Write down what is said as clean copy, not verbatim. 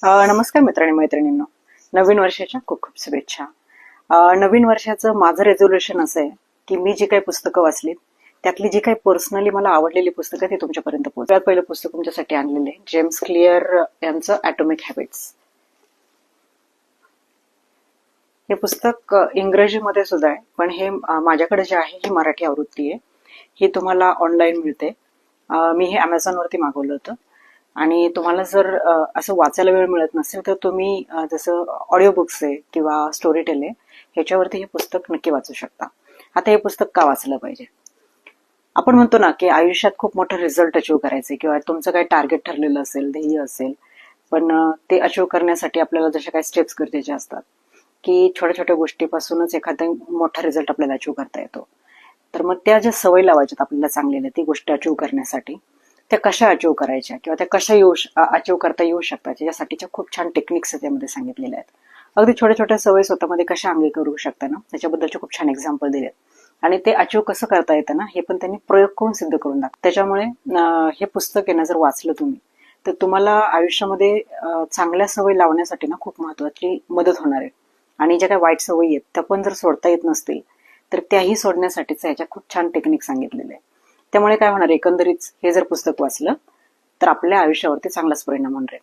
नमस्कार मित्र आणि मैत्रिणींनो. नवीन वर्षाच्या खूप खूप शुभेच्छा. नवीन वर्षाचं माझं रेझोल्युशन असं आहे की मी जी काही पुस्तकं वाचलीत त्यातली जी काही पर्सनली मला आवडलेली पुस्तकं ती तुमच्यापर्यंत पोहोचतात. पहिलं पुस्तक तुमच्यासाठी आणलेलं आहे जेम्स क्लिअर यांचं ॲटॉमिक हॅबिट्स. हे पुस्तक इंग्रजीमध्ये सुद्धा आहे, पण हे माझ्याकडे जे आहे ही मराठी आवृत्ती आहे. ही तुम्हाला ऑनलाईन मिळते. मी हे अमेझॉनवरती मागवलं होतं. आणि तुम्हाला जर असं वाचायला वेळ मिळत नसेल तर तुम्ही जसं ऑडिओ बुक्स आहे किंवा स्टोरी टेल आहे ह्याच्यावरती हे पुस्तक नक्की वाचू शकता. आता हे पुस्तक का वाचलं पाहिजे? आपण म्हणतो ना की आयुष्यात खूप मोठं रिझल्ट अचीव्ह करायचे किंवा तुमचं काही टार्गेट ठरलेलं असेल, ध्येय असेल, पण ते अचीव्ह करण्यासाठी आपल्याला जशा काही स्टेप्स गरजेचे असतात की छोट्या छोट्या गोष्टीपासूनच एखादा मोठा रिझल्ट आपल्याला अचीव्ह करता येतो. तर मग त्या ज्या सवय लावायच्यात आपल्याला चांगल्या ती गोष्ट अचीव्ह करण्यासाठी त्या कशा अचीव्ह करायच्या किंवा त्या कशा अचीव्ह करता येऊ शकतात यासाठीच्या खूप छान टेक्निक्स त्यामध्ये सांगितलेल्या आहेत. अगदी छोट्या छोट्या सवयी स्वतःमध्ये कशा अंगी करू शकता ना त्याच्याबद्दलचे खूप छान एक्झाम्पल दिलेत. आणि ते अचीव्ह कसं करता येतं ना हे पण त्यांनी प्रयोग करून सिद्ध करून दाखवलं. त्याच्यामुळे हे पुस्तक आहे ना जर वाचलं तुम्ही तर तुम्हाला आयुष्यामध्ये चांगल्या सवयी लावण्यासाठी ना खूप महत्वाची मदत होणार आहे. आणि ज्या काही वाईट सवयी आहेत त्या पण जर सोडता येत नसतील तर त्याही सोडण्यासाठीच ह्याच्या खूप छान टेक्निक सांगितलेले आहे. त्यामुळे काय होणार, एकंदरीत हे जर पुस्तक वाचलं तर आपल्या आयुष्यावरती चांगलाच परिणाम होणार आहे.